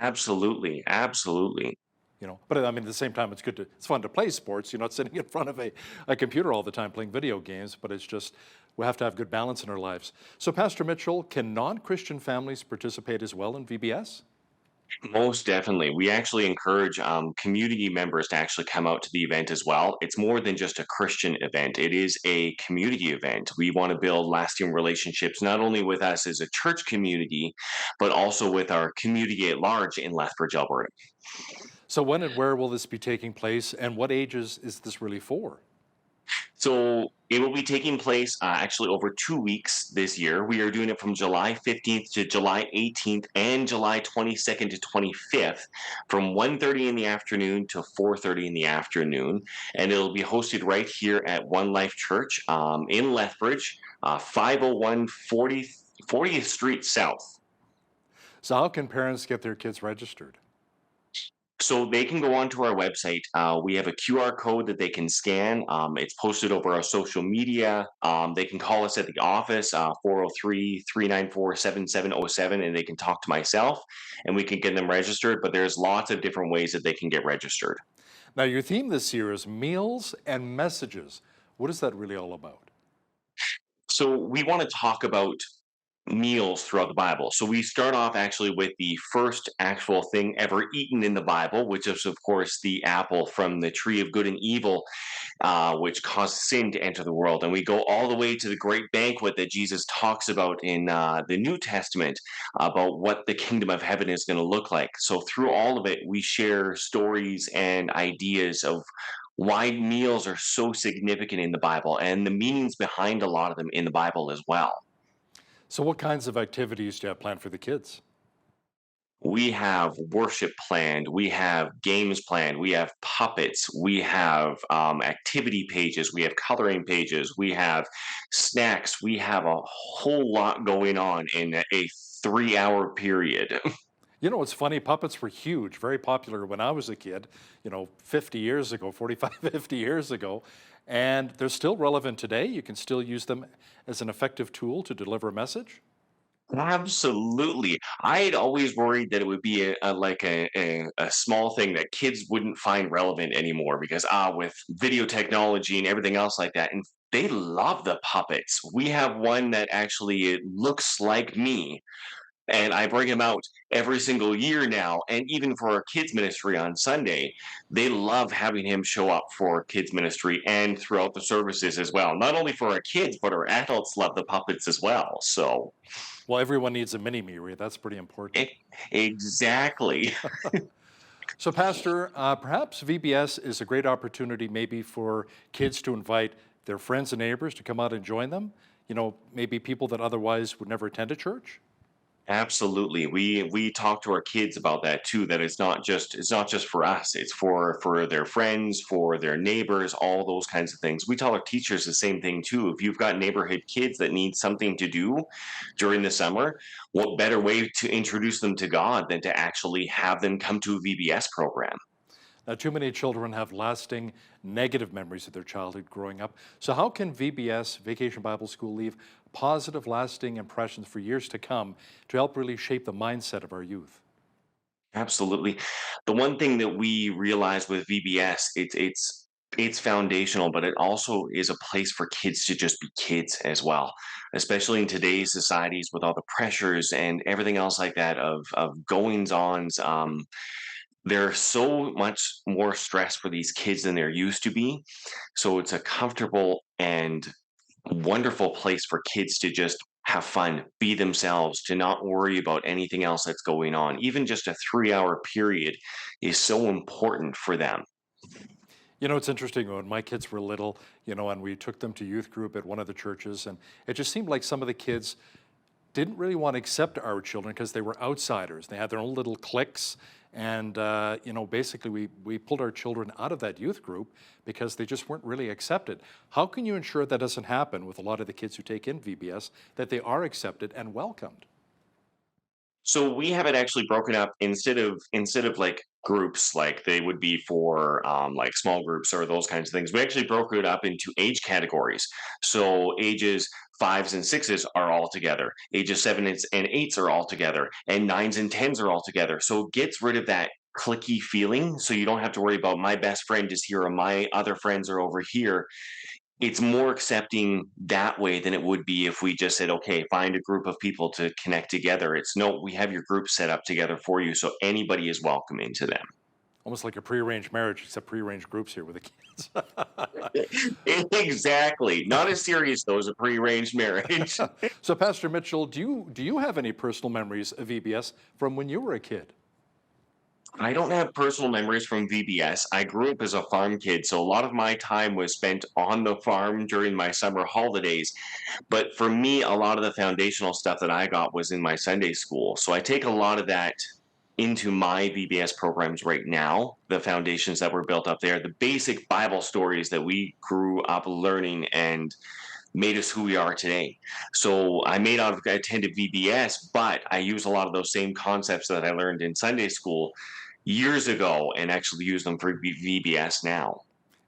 Speaker 16: Absolutely, absolutely.
Speaker 1: You know, but I mean, at the same time, it's fun to play sports. You're not sitting in front of a computer all the time playing video games, but it's just, we have to have good balance in our lives. So Pastor Mitchell, can non-Christian families participate as well in VBS?
Speaker 16: Most definitely. We actually encourage community members to actually come out to the event as well. It's more than just a Christian event. It is a community event. We want to build lasting relationships, not only with us as a church community, but also with our community at large in Lethbridge, Alberta.
Speaker 1: So when and where will this be taking place, and what ages is this really for?
Speaker 16: So it will be taking place actually over 2 weeks this year. We are doing it from July 15th to July 18th and July 22nd to 25th from 1:30 in the afternoon to 4:30 in the afternoon. And it'll be hosted right here at One Life Church in Lethbridge, 501 40th Street South.
Speaker 1: So how can parents get their kids registered?
Speaker 16: So they can go onto our website. We have a QR code that they can scan. It's posted over our social media. They can call us at the office, 403-394-7707, and they can talk to myself, and we can get them registered. But there's lots of different ways that they can get registered.
Speaker 1: Now, your theme this year is meals and messages. What is that really all about?
Speaker 16: So we want to talk about meals throughout the Bible. So we start off actually with the first actual thing ever eaten in the Bible, which is, of course, the apple from the tree of good and evil, which caused sin to enter the world. And we go all the way to the great banquet that Jesus talks about in the New Testament about what the kingdom of heaven is going to look like. So through all of it, we share stories and ideas of why meals are so significant in the Bible and the meanings behind a lot of them in the Bible as well.
Speaker 1: So what kinds of activities do you have planned for the kids?
Speaker 16: We have worship planned, we have games planned, we have puppets, we have activity pages, we have coloring pages, we have snacks, we have a whole lot going on in a 3 hour period.
Speaker 1: You know, it's funny, puppets were huge, very popular when I was a kid, 50 years ago, 45, 50 years ago, and they're still relevant today. You can still use them as an effective tool to deliver a message.
Speaker 16: Absolutely. I had always worried that it would be a small thing that kids wouldn't find relevant anymore because with video technology and everything else like that, and they love the puppets. We have one that actually it looks like me, and I bring him out every single year now. And even for our kids ministry on Sunday, they love having him show up for kids ministry and throughout the services as well. Not only for our kids, but our adults love the puppets as well. So
Speaker 1: Well, everyone needs a mini me, right? That's pretty important.
Speaker 16: exactly.
Speaker 1: So, Pastor, perhaps VBS is a great opportunity maybe for kids to invite their friends and neighbors to come out and join them. Maybe people that otherwise would never attend a church.
Speaker 16: Absolutely. We talk to our kids about that too, that it's not just for us. It's for their friends, for their neighbors, all those kinds of things. We tell our teachers the same thing too. If you've got neighborhood kids that need something to do during the summer, what better way to introduce them to God than to actually have them come to a VBS program?
Speaker 1: Now, too many children have lasting negative memories of their childhood growing up. So, how can VBS, Vacation Bible School, leave positive, lasting impressions for years to come to help really shape the mindset of our youth?
Speaker 16: Absolutely. The one thing that we realize with VBS, it's foundational, but it also is a place for kids to just be kids as well, especially in today's societies with all the pressures and everything else like that of goings ons. There's so much more stress for these kids than there used to be. So it's a comfortable and wonderful place for kids to just have fun, be themselves, to not worry about anything else that's going on. Even just a 3 hour period is so important for them.
Speaker 1: It's interesting when my kids were little, and we took them to youth group at one of the churches, and it just seemed like some of the kids didn't really want to accept our children because they were outsiders. They had their own little cliques. And, basically we pulled our children out of that youth group because they just weren't really accepted. How can you ensure that doesn't happen with a lot of the kids who take in VBS, that they are accepted and welcomed?
Speaker 16: So we have it actually broken up instead of like groups like they would be for like small groups or those kinds of things. We actually broke it up into age categories. So ages fives and sixes are all together. Ages sevens and eights are all together, and nines and tens are all together. So it gets rid of that clicky feeling. So you don't have to worry about my best friend is here or my other friends are over here. It's more accepting that way than it would be if we just said, okay, find a group of people to connect together. It's no, we have your group set up together for you, so anybody is welcome into them.
Speaker 1: Almost like a prearranged marriage, except prearranged groups here with the kids.
Speaker 16: Exactly. Not as serious though as a prearranged marriage.
Speaker 1: So, Pastor Mitchell, do you have any personal memories of VBS from when you were a kid?
Speaker 16: I don't have personal memories from VBS. I grew up as a farm kid, so a lot of my time was spent on the farm during my summer holidays. But for me, a lot of the foundational stuff that I got was in my Sunday school. So I take a lot of that into my VBS programs right now, the foundations that were built up there, the basic Bible stories that we grew up learning and made us who we are today. So I may not have attended VBS, but I use a lot of those same concepts that I learned in Sunday school years ago and actually use them for VBS now.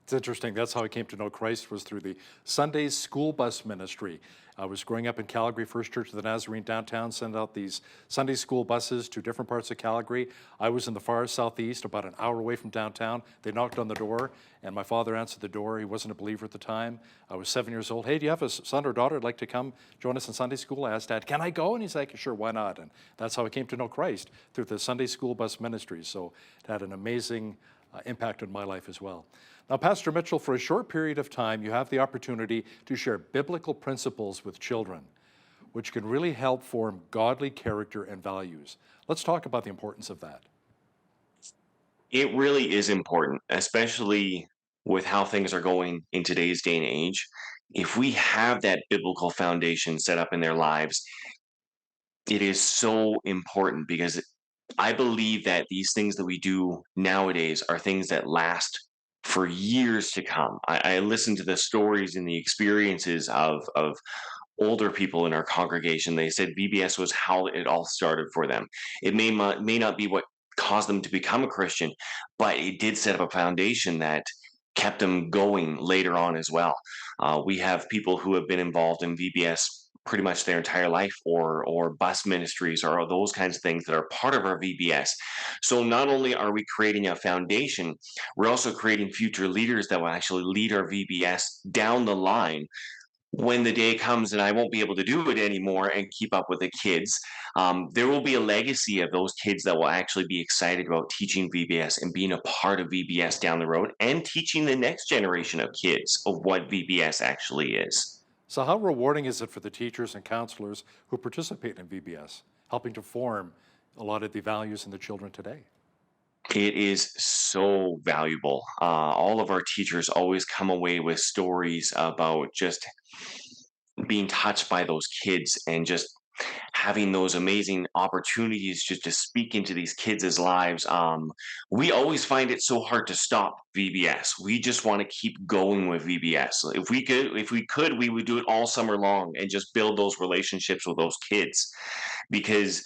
Speaker 1: It's interesting. That's how I came to know Christ, was through the Sunday school bus ministry. I was growing up in Calgary, First Church of the Nazarene downtown, sent out these Sunday school buses to different parts of Calgary. I was in the far southeast, about an hour away from downtown. They knocked on the door, and my father answered the door. He wasn't a believer at the time. I was 7 years old. Hey, do you have a son or daughter who'd like to come join us in Sunday school? I asked Dad, can I go? And he's like, sure, why not? And that's how I came to know Christ, through the Sunday school bus ministry. So it had an amazing impact on my life as well. Now, Pastor Mitchell, for a short period of time, you have the opportunity to share biblical principles with children, which can really help form godly character and values. Let's talk about the importance of that.
Speaker 16: It really is important, especially with how things are going in today's day and age. If we have that biblical foundation set up in their lives, it is so important because I believe that these things that we do nowadays are things that last for years to come. I listen to the stories and the experiences of older people in our congregation. They said VBS was how it all started for them. It may not be what caused them to become a Christian, but it did set up a foundation that kept them going later on as well. We have people who have been involved in VBS pretty much their entire life, or bus ministries, or those kinds of things that are part of our VBS. So not only are we creating a foundation, we're also creating future leaders that will actually lead our VBS down the line when the day comes and I won't be able to do it anymore and keep up with the kids. There will be a legacy of those kids that will actually be excited about teaching VBS and being a part of VBS down the road, and teaching the next generation of kids of what VBS actually is.
Speaker 1: So how rewarding is it for the teachers and counselors who participate in VBS, helping to form a lot of the values in the children today?
Speaker 16: It is so valuable. All of our teachers always come away with stories about just being touched by those kids, and just having those amazing opportunities just to speak into these kids' lives. We always find it so hard to stop VBS. We just want to keep going with VBS. If we could, we would do it all summer long and just build those relationships with those kids, because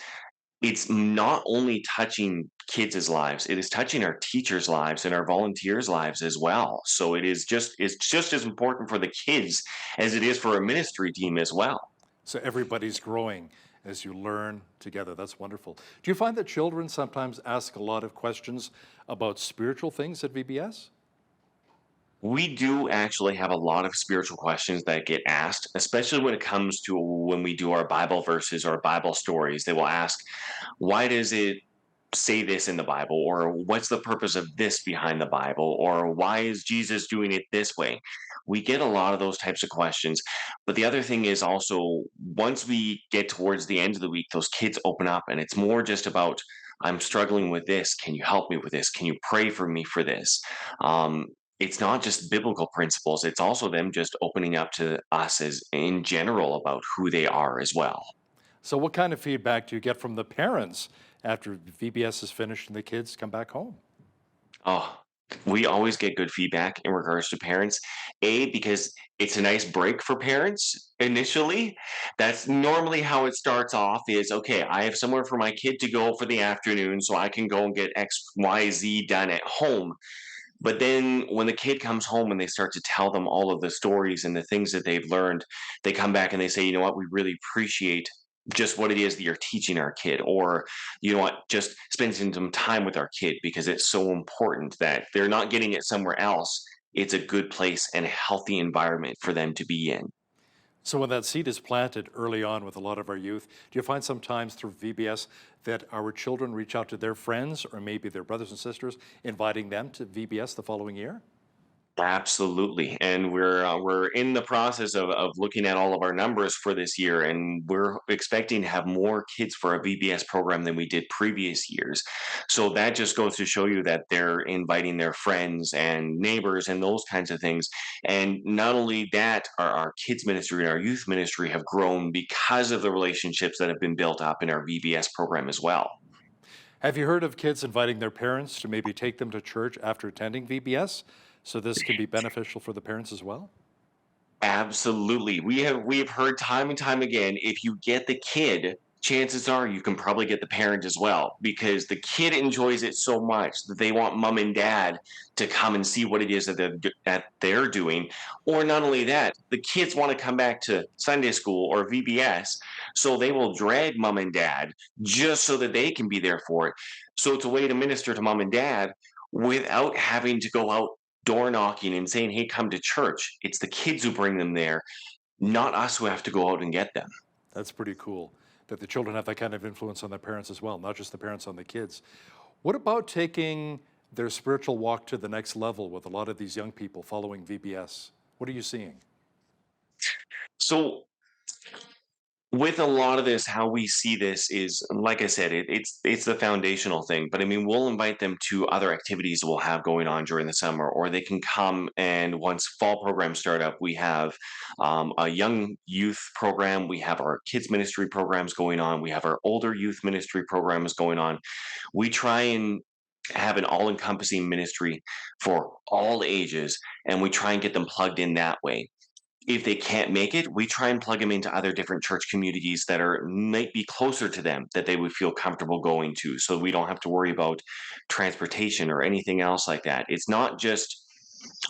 Speaker 16: it's not only touching kids' lives, it is touching our teachers' lives and our volunteers' lives as well. So it's just as important for the kids as it is for a ministry team as well.
Speaker 1: So everybody's growing as you learn together. That's wonderful. Do you find that children sometimes ask a lot of questions about spiritual things at VBS?
Speaker 16: We do actually have a lot of spiritual questions that get asked, especially when it comes to when we do our Bible verses or Bible stories. They will ask, why does it say this in the Bible? Or what's the purpose of this behind the Bible? Or why is Jesus doing it this way? We get a lot of those types of questions. But the other thing is also, once we get towards the end of the week, those kids open up, and it's more just about, I'm struggling with this. Can you help me with this? Can you pray for me for this? It's not just biblical principles, it's also them just opening up to us as in general about who they are as well.
Speaker 1: So what kind of feedback do you get from the parents after VBS is finished and the kids come back home?
Speaker 16: Oh, we always get good feedback in regards to parents. Because it's a nice break for parents initially. That's normally how it starts off is, okay, I have somewhere for my kid to go for the afternoon, so I can go and get X, Y, Z done at home. But then when the kid comes home and they start to tell them all of the stories and the things that they've learned, they come back and they say, you know what, we really appreciate just what it is that you're teaching our kid, or you know what, just spending some time with our kid, because it's so important that they're not getting it somewhere else. It's a good place and a healthy environment for them to be in.
Speaker 1: So when that seed is planted early on with a lot of our youth, do you find sometimes through VBS that our children reach out to their friends or maybe their brothers and sisters, inviting them to VBS the following year?
Speaker 16: Absolutely, and we're in the process of looking at all of our numbers for this year, and we're expecting to have more kids for a VBS program than we did previous years. So that just goes to show you that they're inviting their friends and neighbors and those kinds of things. And not only that, our kids ministry and our youth ministry have grown because of the relationships that have been built up in our VBS program as well.
Speaker 1: Have you heard of kids inviting their parents to maybe take them to church after attending VBS? So this can be beneficial for the parents as well?
Speaker 16: Absolutely. We have heard time and time again, if you get the kid, chances are you can probably get the parent as well, because the kid enjoys it so much that they want mom and dad to come and see what it is that they're doing. Or not only that, the kids want to come back to Sunday school or VBS, so they will drag mom and dad just so that they can be there for it. So it's a way to minister to mom and dad without having to go out door knocking and saying, hey, come to church. It's the kids who bring them there, not us who have to go out and get them.
Speaker 1: That's pretty cool that the children have that kind of influence on their parents as well, not just the parents on the kids. What about taking their spiritual walk to the next level with a lot of these young people following VBS? What are you seeing?
Speaker 16: So with a lot of this, how we see this is, like I said, it's the foundational thing. But I mean, we'll invite them to other activities we'll have going on during the summer, or they can come and once fall programs start up, we have a young youth program, we have our kids ministry programs going on, we have our older youth ministry programs going on. We try and have an all-encompassing ministry for all ages, and we try and get them plugged in that way. If they can't make it, we try and plug them into other different church communities that are might be closer to them that they would feel comfortable going to, so we don't have to worry about transportation or anything else like that. It's not just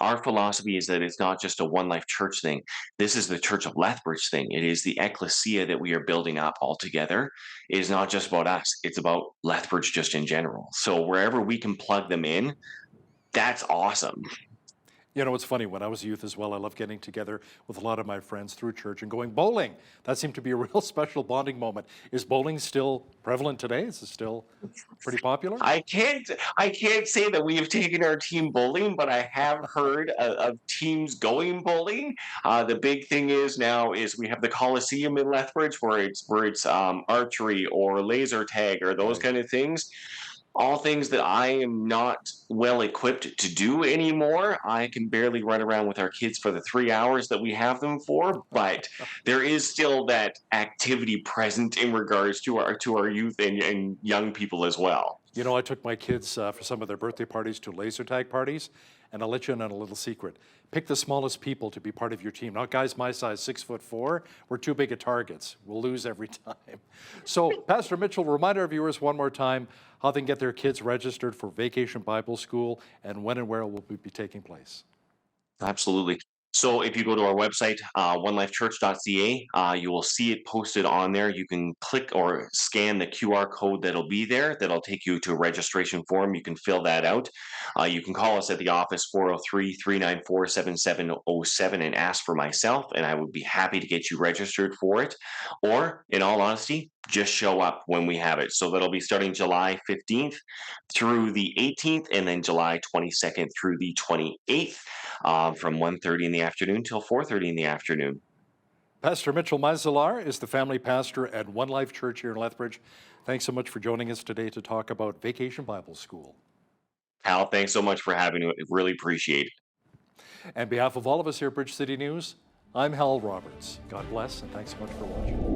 Speaker 16: our philosophy is that it's not just a One Life Church thing. This is the Church of Lethbridge thing. It is the ecclesia that we are building up all together. It is not just about us. It's about Lethbridge just in general. So wherever we can plug them in, that's awesome.
Speaker 1: You know, it's funny, when I was a youth as well, I loved getting together with a lot of my friends through church and going bowling. That seemed to be a real special bonding moment. Is bowling still prevalent today? Is it still pretty popular?
Speaker 16: I can't say that we have taken our team bowling, but I have heard of teams going bowling. The big thing is now is we have the Coliseum in Lethbridge where it's archery or laser tag or those kind of things. All things that I am not well equipped to do anymore. I can barely run around with our kids for the 3 hours that we have them for, but there is still that activity present in regards to our youth and young people as well.
Speaker 1: You know, I took my kids for some of their birthday parties to laser tag parties, and I'll let you in on a little secret. Pick the smallest people to be part of your team. Not guys my size, 6'4". We're too big at targets. We'll lose every time. So, Pastor Mitchell, remind our viewers one more time how they can get their kids registered for Vacation Bible School and when and where it will be taking place.
Speaker 16: Absolutely. So if you go to our website, onelifechurch.ca, you will see it posted on there. You can click or scan the QR code that'll be there. That'll take you to a registration form. You can fill that out. You can call us at the office, 403-394-7707, and ask for myself, and I would be happy to get you registered for it. Or, in all honesty, just show up when we have it. So that'll be starting July 15th through the 18th, and then July 22nd through the 28th, from 1:30 in the afternoon till 4:30 in the afternoon.
Speaker 1: Pastor Mitchell Mazalar is the family pastor at One Life Church here in Lethbridge. Thanks so much for joining us today to talk about Vacation Bible School.
Speaker 16: Hal, thanks so much for having me. Really appreciate it.
Speaker 1: On behalf of all of us here at Bridge City News, I'm Hal Roberts. God bless, and thanks so much for watching.